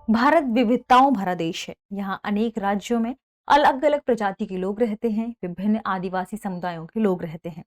भारत विविधताओं भरा देश है। यहाँ अनेक राज्यों में अलग अलग प्रजाति के लोग रहते हैं, विभिन्न आदिवासी समुदायों के लोग रहते हैं।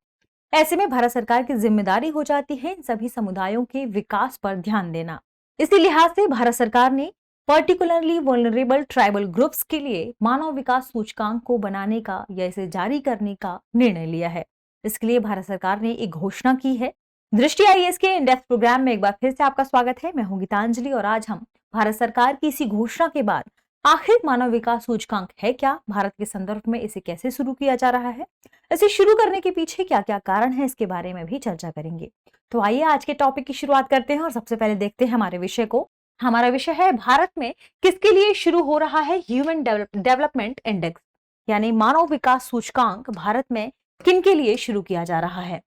ऐसे में भारत सरकार की जिम्मेदारी हो जाती है इन सभी समुदायों के विकास पर ध्यान देना। इसी लिहाज से भारत सरकार ने पर्टिकुलरली वल्नरेबल ट्राइबल ग्रुप्स के लिए मानव विकास सूचकांक को बनाने का या इसे जारी करने का निर्णय लिया है। इसके लिए भारत सरकार ने एक घोषणा की है। दृष्टि आईएएस के इन डेप्थ प्रोग्राम में एक बार फिर से आपका स्वागत है। मैं हूं गीतांजलि और आज हम भारत सरकार की इसी घोषणा के बाद आखिर मानव विकास सूचकांक है क्या, भारत के संदर्भ में इसे कैसे शुरू किया जा रहा है, इसे शुरू करने के पीछे क्या क्या कारण है, इसके बारे में भी चर्चा करेंगे। तो आइए आज के टॉपिक की शुरुआत करते हैं और सबसे पहले देखते हैं हमारे विषय को। हमारा विषय है भारत में किसके लिए शुरू हो रहा है ह्यूमन डेवलपमेंट इंडेक्स, यानी मानव विकास सूचकांक भारत में किन के लिए शुरू किया जा रहा है।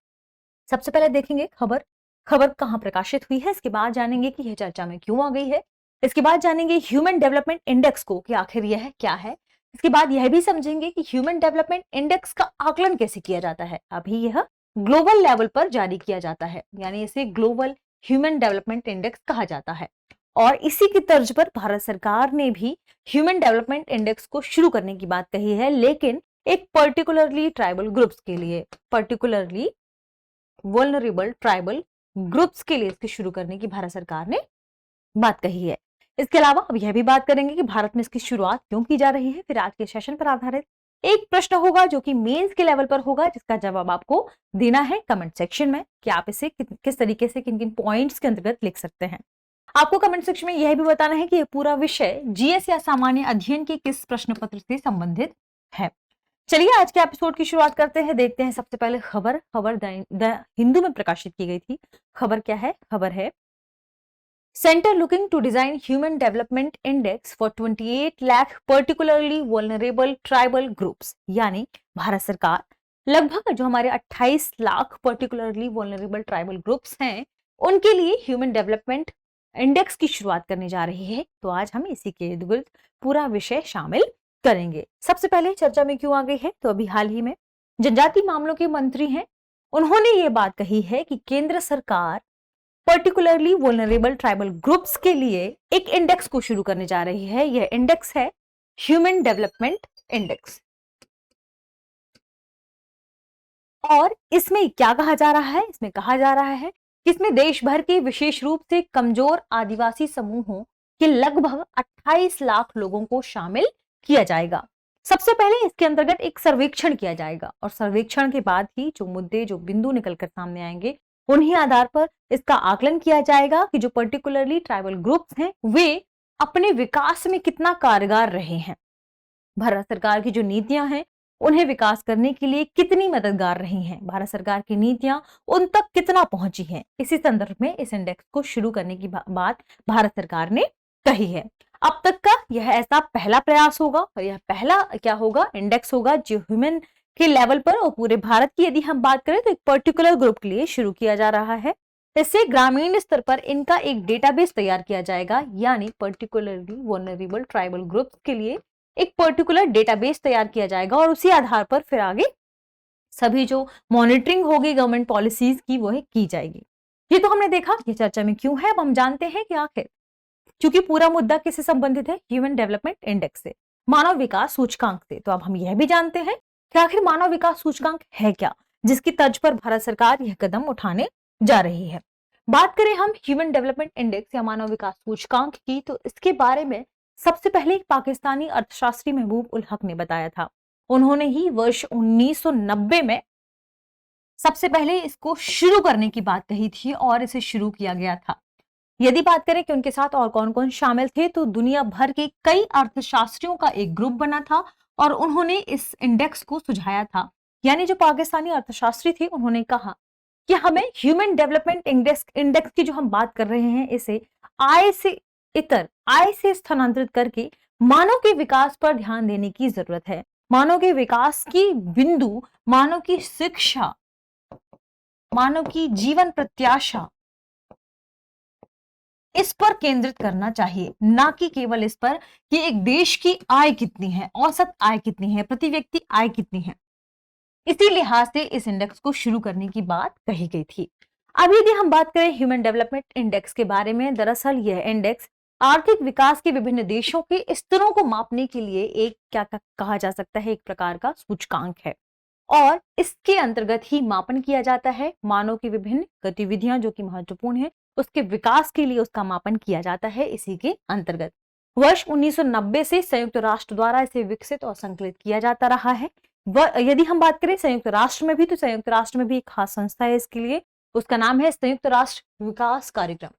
सबसे पहले देखेंगे खबर कहां प्रकाशित हुई है, इसके बाद जानेंगे कि यह चर्चा में क्यों आ गई है, इसके बाद जानेंगे ह्यूमन डेवलपमेंट इंडेक्स को कि आखिर यह क्या है, इसके बाद यह भी समझेंगे कि ह्यूमन डेवलपमेंट इंडेक्स का आकलन कैसे किया जाता है। अभी यह ग्लोबल लेवल पर जारी किया जाता है, यानी इसे ग्लोबल ह्यूमन डेवलपमेंट इंडेक्स कहा जाता है। और इसी की तर्ज पर भारत सरकार ने भी ह्यूमन डेवलपमेंट इंडेक्स को शुरू करने की बात कही है, लेकिन एक पर्टिकुलरली ट्राइबल ग्रुप्स के लिए, पर्टिकुलरली वल्नरेबल ट्राइबल ग्रुप्स के लिए इसके शुरू करने की भारत सरकार ने बात कही है। इसके अलावा अब यह भी बात करेंगे कि भारत में इसकी शुरुआत क्यों की जा रही है। फिर आज के सेशन पर आधारित एक प्रश्न होगा जो कि मेंस के लेवल पर होगा, जिसका जवाब आपको देना है कमेंट सेक्शन में कि आप इसे किस तरीके से किन किन पॉइंट्स के अंतर्गत लिख सकते हैं। आपको कमेंट सेक्शन में यह भी बताना है कि यह पूरा विषय जीएस या सामान्य अध्ययन के किस प्रश्न पत्र से संबंधित है। चलिए आज के एपिसोड की शुरुआत करते हैं। देखते हैं सबसे पहले खबर द हिंदू में प्रकाशित की गई थी। खबर क्या है? खबर है centre looking to design human development index for 28 lakh particularly vulnerable tribal groups, यानी भारत सरकार लगभग जो हमारे 28 lakh particularly vulnerable tribal groups हैं उनके लिए ह्यूमन डेवलपमेंट इंडेक्स की शुरुआत करने जा रही है। तो आज हम इसी के इर्द गिर्द पूरा विषय शामिल करेंगे। सबसे पहले चर्चा में क्यों आ गई है, तो अभी हाल ही में जनजातीय मामलों के मंत्री हैं, उन्होंने ये बात कही है कि केंद्र सरकार पर्टिकुलरली वल्नरेबल ट्राइबल ग्रुप्स के लिए एक इंडेक्स को शुरू करने जा रही है। यह इंडेक्स है ह्यूमन डेवलपमेंट इंडेक्स। और इसमें क्या कहा जा रहा है? इसमें कहा जा रहा है कि इसमें देश भर के विशेष रूप से कमजोर आदिवासी समूहों के लगभग 28 लाख लोगों को शामिल किया जाएगा। सबसे पहले इसके अंतर्गत एक सर्वेक्षण किया जाएगा और सर्वेक्षण के बाद ही जो मुद्दे, जो बिंदु निकलकर सामने आएंगे, उन्हीं आधार पर इसका आकलन किया जाएगा कि जो पर्टिकुलरली ट्राइबल ग्रुप्स हैं वे अपने विकास में कितना कारगर रहे हैं, भारत सरकार की जो नीतियां हैं उन्हें विकास करने के लिए कितनी मददगार रही हैं, भारत सरकार की नीतियां उन तक कितना पहुंची हैं। इसी संदर्भ में इस इंडेक्स को शुरू करने की बात भारत सरकार ने कही है। अब तक का यह ऐसा पहला प्रयास होगा और यह पहला क्या होगा, इंडेक्स होगा जो ह्यूमन के लेवल पर और पूरे भारत की यदि हम बात करें तो एक पर्टिकुलर ग्रुप के लिए शुरू किया जा रहा है। इससे ग्रामीण स्तर पर इनका एक डेटाबेस तैयार किया जाएगा, यानी पर्टिकुलरली वल्नरेबल ट्राइबल ग्रुप्स के लिए एक पर्टिकुलर डेटाबेस तैयार किया जाएगा और उसी आधार पर फिर आगे सभी जो मॉनिटरिंग होगी गवर्नमेंट पॉलिसीज की वो की जाएगी। ये तो हमने देखा ये चर्चा में क्यों है। अब हम जानते हैं कि आखिर क्योंकि पूरा मुद्दा किससे संबंधित है, ह्यूमन डेवलपमेंट इंडेक्स से, मानव विकास सूचकांक से। तो अब हम यह भी जानते हैं कि आखिर मानव विकास सूचकांक है क्या, जिसकी तर्ज पर भारत सरकार यह कदम उठाने जा रही है। बात करें हम ह्यूमन डेवलपमेंट इंडेक्स या मानव विकास सूचकांक की, तो इसके बारे में सबसे पहले एक पाकिस्तानी अर्थशास्त्री महबूब उल हक ने बताया था। उन्होंने ही वर्ष 1990 में सबसे पहले इसको शुरू करने की बात कही थी और इसे शुरू किया गया था। यदि बात करें कि उनके साथ और कौन कौन शामिल थे, तो दुनिया भर के कई अर्थशास्त्रियों का एक ग्रुप बना था और उन्होंने इस इंडेक्स को सुझाया था। यानी जो पाकिस्तानी अर्थशास्त्री थे उन्होंने कहा कि हमें ह्यूमन डेवलपमेंट इंडेक्स की जो हम बात कर रहे हैं इसे आय से स्थानांतरित करके मानव के विकास पर ध्यान देने की जरूरत है। मानव के विकास की बिंदु, मानव की शिक्षा, मानव की जीवन प्रत्याशा, इस पर केंद्रित करना चाहिए, ना कि केवल इस पर कि एक देश की आय कितनी है, औसत आय कितनी है, प्रति व्यक्ति आय कितनी है। इसी लिहाज से इस इंडेक्स को शुरू करने की बात कही गई थी। अब यदि हम बात करें ह्यूमन डेवलपमेंट इंडेक्स के बारे में, दरअसल यह इंडेक्स आर्थिक विकास के विभिन्न देशों के स्तरों को मापने के लिए एक क्या कहा जा सकता है, एक प्रकार का सूचकांक है और इसके अंतर्गत ही मापन किया जाता है। मानव की विभिन्न गतिविधियां जो कि महत्वपूर्ण है, उसके विकास के लिए उसका मापन किया जाता है इसी के अंतर्गत। वर्ष 1990 से संयुक्त राष्ट्र द्वारा इसे विकसित और संकलित किया जाता रहा है। यदि हम बात करें संयुक्त राष्ट्र में भी, तो संयुक्त राष्ट्र में भी एक खास संस्था है इसके लिए, उसका नाम है संयुक्त राष्ट्र विकास कार्यक्रम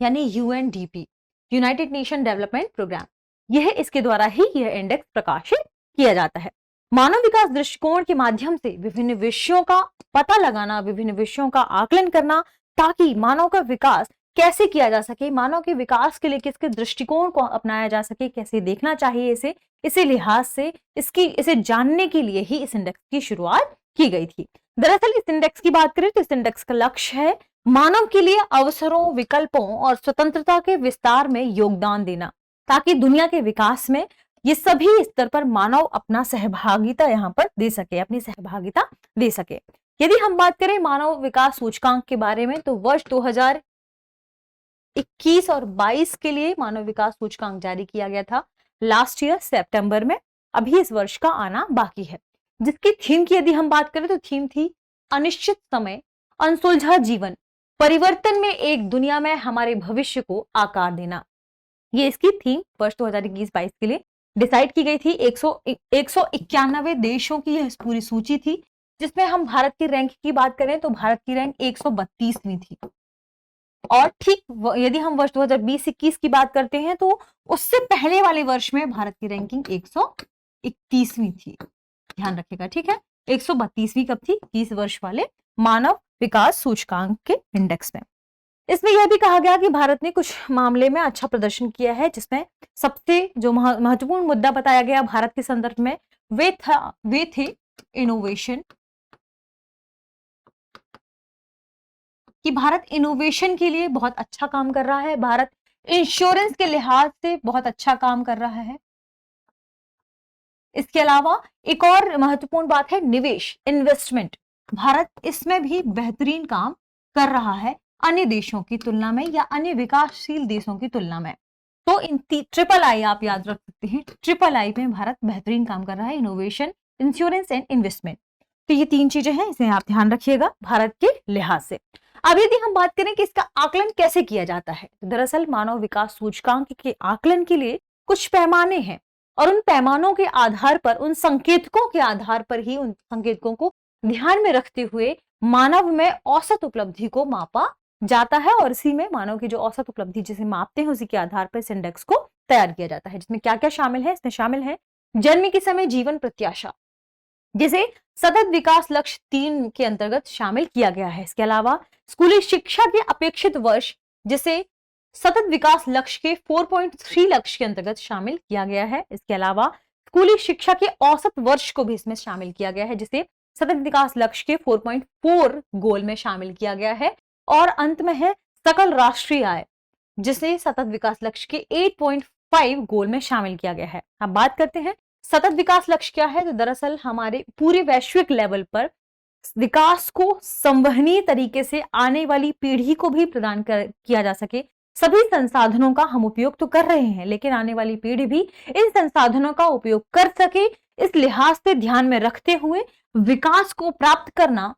यानी UNDP, United Nation development programme. यह इसके द्वारा ही यह इंडेक्स प्रकाशित किया जाता है। मानव विकास दृष्टिकोण के माध्यम से विभिन्न विषयों का पता लगाना, विभिन्न विषयों का आकलन करना, ताकि मानव का विकास कैसे किया जा सके, मानव के विकास के लिए किसके दृष्टिकोण को अपनाया जा सके, कैसे देखना चाहिए इसे लिहाज से इसे जानने के लिए ही इस इंडेक्स की शुरुआत की गई थी। दरअसल इस इंडेक्स की बात करें तो इस इंडेक्स का लक्ष्य है मानव के लिए अवसरों, विकल्पों और स्वतंत्रता के विस्तार में योगदान देना, ताकि दुनिया के विकास में ये सभी स्तर पर मानव अपना सहभागिता यहाँ पर दे सके, अपनी सहभागिता दे सके। यदि हम बात करें मानव विकास सूचकांक के बारे में, तो वर्ष 2021 और 22 के लिए मानव विकास सूचकांक जारी किया गया था लास्ट ईयर सितंबर में। अभी इस वर्ष का आना बाकी है। जिसकी थीम की यदि हम बात करें तो थीम थी अनिश्चित समय, अनसुलझा जीवन, परिवर्तन में एक दुनिया में हमारे भविष्य को आकार देना। ये इसकी थीम वर्ष 2021-22 के लिए डिसाइड की गई थी। 191 देशों की यह पूरी सूची थी, जिसमें हम भारत की रैंक की बात करें तो भारत की रैंक 132वीं थी। और ठीक यदि हम वर्ष 2020-21 की बात करते हैं तो उससे पहले वाले वर्ष में भारत की रैंकिंग 131वीं थी। ध्यान रखिएगा, ठीक है। 132वीं कब थी? 30 वर्ष वाले मानव विकास सूचकांक के इंडेक्स में। इसमें यह भी कहा गया कि भारत ने कुछ मामले में अच्छा प्रदर्शन किया है, जिसमें सबसे जो महत्वपूर्ण मुद्दा बताया गया भारत के संदर्भ में वे थे इनोवेशन, कि भारत इनोवेशन के लिए बहुत अच्छा काम कर रहा है, भारत इंश्योरेंस के लिहाज से बहुत अच्छा काम कर रहा है। इसके अलावा एक और महत्वपूर्ण बात है निवेश, इन्वेस्टमेंट। भारत इसमें भी बेहतरीन काम कर रहा है अन्य देशों की तुलना में या अन्य विकासशील देशों की तुलना में। तो इन ट्रिपल आई आप याद रख सकते हैं, ट्रिपल आई में भारत बेहतरीन काम कर रहा है, इनोवेशन, इंश्योरेंस एंड इन्वेस्टमेंट। तो ये 3 चीजें हैं, इसे आप ध्यान रखिएगा भारत के लिहाज से। अब यदि हम बात करें कि इसका आकलन कैसे किया जाता है, तो दरअसल मानव विकास सूचकांक के आकलन के लिए कुछ पैमाने हैं और उन पैमानों के आधार पर, उन संकेतकों के आधार पर ही, उन संकेतकों को ध्यान में रखते हुए मानव में औसत उपलब्धि को मापा जाता है और इसी में मानव की जो औसत उपलब्धि जिसे मापते हैं उसी के आधार पर इस इंडेक्स को तैयार किया जाता है। जिसमें क्या क्या शामिल है? इसमें शामिल है जन्म के समय जीवन प्रत्याशा, जिसे सतत विकास लक्ष्य 3 के अंतर्गत शामिल किया गया है। इसके अलावा स्कूली शिक्षा के अपेक्षित वर्ष, जिसे सतत विकास लक्ष्य के 4.3 लक्ष्य के अंतर्गत शामिल किया गया है। इसके अलावा स्कूली शिक्षा के औसत वर्ष को भी इसमें शामिल किया गया है, जिसे सतत विकास लक्ष्य के 4.4 गोल में शामिल किया गया है। और अंत में है सकल राष्ट्रीय आय, जिसे सतत विकास लक्ष्य के 8.5 गोल में शामिल किया गया है। अब बात करते हैं सतत विकास लक्ष्य क्या है। तो दरअसल हमारे पूरे वैश्विक लेवल पर विकास को संवहनीय तरीके से आने वाली पीढ़ी को भी प्रदान किया जा सके। सभी संसाधनों का हम उपयोग तो कर रहे हैं, लेकिन आने वाली पीढ़ी भी इन संसाधनों का उपयोग कर सके, इस लिहाज से ध्यान में रखते हुए विकास को प्राप्त करना,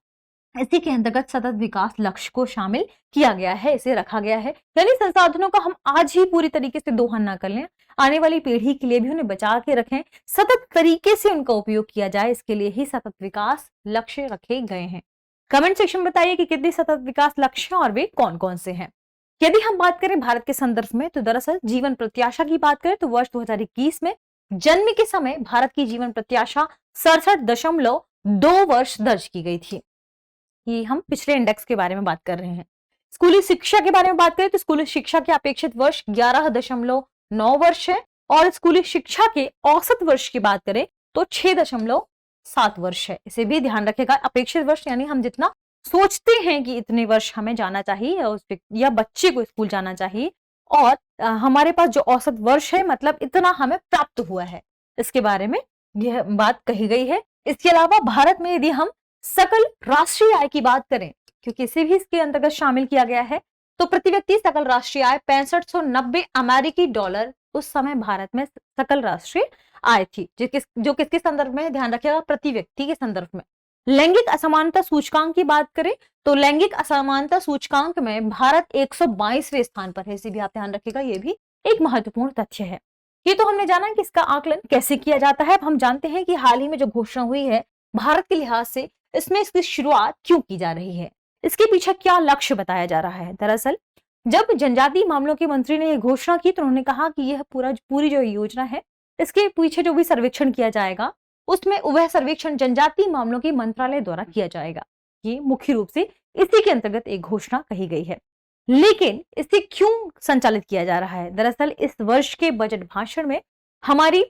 इसी के अंतर्गत सतत विकास लक्ष्य को शामिल किया गया है, इसे रखा गया है। यानी संसाधनों का हम आज ही पूरी तरीके से दोहन ना कर लें, आने वाली पीढ़ी के लिए भी उन्हें बचा के रखें, सतत तरीके से उनका उपयोग किया जाए, इसके लिए ही सतत विकास लक्ष्य रखे गए हैं। कमेंट सेक्शन में बताइए कि कितने सतत विकास लक्ष्य और वे कौन कौन से हैं। यदि हम बात करें भारत के संदर्भ में, तो दरअसल जीवन प्रत्याशा की बात करें तो वर्ष 2021 में जन्म के समय भारत की जीवन प्रत्याशा 67.2 वर्ष दर्ज की गई थी। ये हम पिछले इंडेक्स के बारे में बात कर रहे हैं। स्कूली शिक्षा के बारे में बात करें तो स्कूली शिक्षा के अपेक्षित वर्ष 11.9 वर्ष है और स्कूली शिक्षा के औसत वर्ष की बात करें तो 6.7 वर्ष है। इसे भी ध्यान रखेगा। अपेक्षित वर्ष यानी हम जितना सोचते हैं कि इतने वर्ष हमें जाना चाहिए या बच्चे को स्कूल जाना चाहिए, और हमारे पास जो औसत वर्ष है मतलब इतना हमें प्राप्त हुआ है, इसके बारे में यह बात कही गई है। इसके अलावा भारत में यदि हम सकल राष्ट्रीय आय की बात करें, क्योंकि इसे भी इसके अंतर्गत शामिल किया गया है, तो प्रति व्यक्ति सकल राष्ट्रीय आय 6590 अमेरिकी डॉलर उस समय भारत में सकल राष्ट्रीय आय थी, जो किसके संदर्भ में, ध्यान रखिएगा, प्रति व्यक्ति के संदर्भ में। लैंगिक असमानता सूचकांक की बात करें तो लैंगिक असमानता सूचकांक में भारत 122वें स्थान पर है। इसे भी आप ध्यान रखिएगा, ये भी एक महत्वपूर्ण तथ्य है। ये तो हमने जाना कि इसका आकलन कैसे किया जाता है। अब हम जानते हैं कि हाल ही में जो घोषणा हुई है भारत के लिहाज से, इसमें इसकी शुरुआत क्यों की जा रही है, इसके पीछे क्या लक्ष्य बताया जा रहा है। दरअसल जब जनजातीय मामलों के मंत्री ने यह घोषणा की तो उन्होंने कहा कि यह पूरी जो योजना है, इसके पीछे जो भी सर्वेक्षण किया जाएगा उसमें वह सर्वेक्षण जनजातीय मामलों के मंत्रालय द्वारा किया जाएगा। ये मुख्य रूप से इसी के अंतर्गत एक घोषणा कही गई है। लेकिन इसे क्यों संचालित किया जा रहा है? दरअसल इस वर्ष के बजट भाषण में हमारी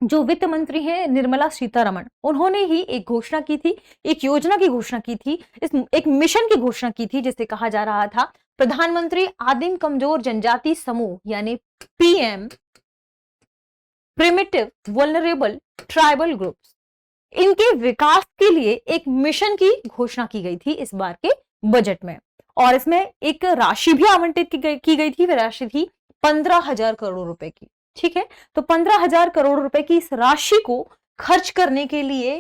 जो वित्त मंत्री हैं निर्मला सीतारमण, उन्होंने ही एक घोषणा की थी, एक योजना की घोषणा की थी, एक मिशन की घोषणा की थी, जिसे कहा जा रहा था प्रधानमंत्री आदिम कमजोर जनजाति समूह, यानी PM primitive vulnerable tribal groups. इनके विकास के लिए एक मिशन की घोषणा की गई थी इस बार के बजट में, और इसमें एक राशि भी आवंटित की गई थी। वह राशि थी 15,000 करोड़ रुपए की। ठीक है, तो 15,000 करोड़ रुपए की इस राशि को खर्च करने के लिए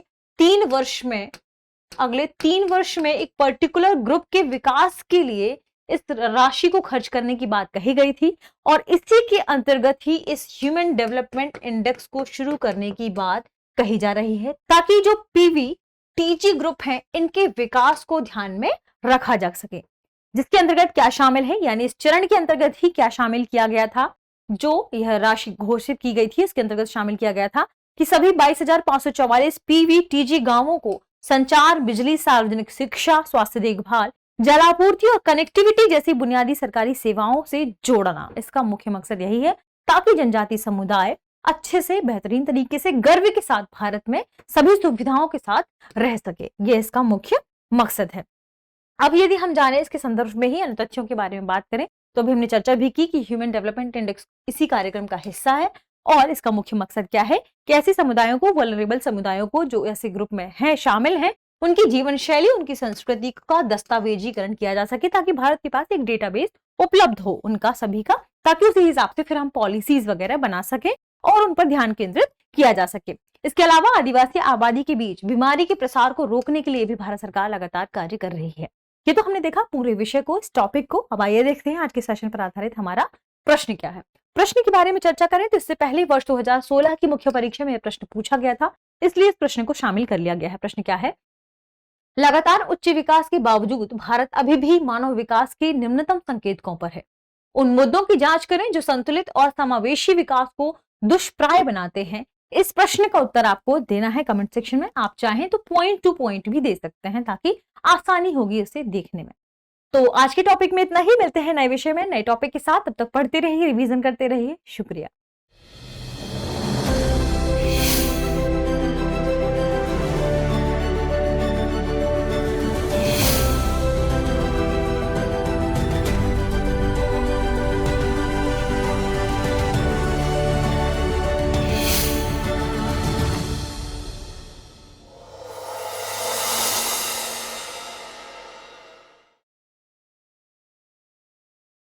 अगले 3 वर्ष में एक पर्टिकुलर ग्रुप के विकास के लिए इस राशि को खर्च करने की बात कही गई थी, और इसी के अंतर्गत ही इस ह्यूमन डेवलपमेंट इंडेक्स को शुरू करने की बात कही जा रही है, ताकि जो पीवी टीजी ग्रुप हैं इनके विकास को ध्यान में रखा जा सके। जिसके अंतर्गत क्या शामिल है, यानी इस चरण के अंतर्गत ही क्या शामिल किया गया था, जो यह राशि घोषित की गई थी इसके अंतर्गत शामिल किया गया था कि सभी 22,544 पीवीटीजी गांवों को संचार, बिजली, सार्वजनिक शिक्षा, स्वास्थ्य देखभाल, जलापूर्ति और कनेक्टिविटी जैसी बुनियादी सरकारी सेवाओं से जोड़ना। इसका मुख्य मकसद यही है ताकि जनजातीय समुदाय अच्छे से, बेहतरीन तरीके से, गर्व के साथ भारत में सभी सुविधाओं के साथ रह सके। यह इसका मुख्य मकसद है। अब यदि हम जाने इसके संदर्भ में ही अन्य तथ्यों के बारे में बात करें तो अभी हमने चर्चा भी की कि ह्यूमन डेवलपमेंट इंडेक्स इसी कार्यक्रम का हिस्सा है, और इसका मुख्य मकसद क्या है कि ऐसे समुदायों को, वल्नरेबल समुदायों को जो ऐसे ग्रुप में हैं, शामिल हैं, उनकी जीवन शैली, उनकी संस्कृति का दस्तावेजीकरण किया जा सके, ताकि भारत के पास एक डेटाबेस उपलब्ध हो उनका सभी का, ताकि उसी हिसाब से फिर हम पॉलिसीज वगैरह बना सके और उन पर ध्यान केंद्रित किया जा सके। इसके अलावा आदिवासी आबादी के बीच बीमारी के प्रसार को रोकने के लिए भी भारत सरकार लगातार कार्य कर रही है। ये तो हमने देखा पूरे विषय को, इस टॉपिक को। अब आइए देखते हैं आज के सेशन पर आधारित हमारा प्रश्न क्या है। प्रश्न के बारे में चर्चा करें तो इससे पहले वर्ष 2016 की मुख्य परीक्षा में यह प्रश्न पूछा गया था, इसलिए इस प्रश्न को शामिल कर लिया गया है। प्रश्न क्या है? लगातार उच्च विकास के बावजूद भारत अभी भी मानव विकास के निम्नतम संकेतकों पर है। उन मुद्दों की जांच करें जो संतुलित और समावेशी विकास को दुष्प्राय बनाते हैं। इस प्रश्न का उत्तर आपको देना है कमेंट सेक्शन में। आप चाहें तो पॉइंट टू पॉइंट भी दे सकते हैं ताकि आसानी होगी इसे देखने में। तो आज के टॉपिक में इतना ही। मिलते हैं नए विषय में, नए टॉपिक के साथ। तब तक पढ़ते रहिए, रिवीजन करते रहिए। शुक्रिया।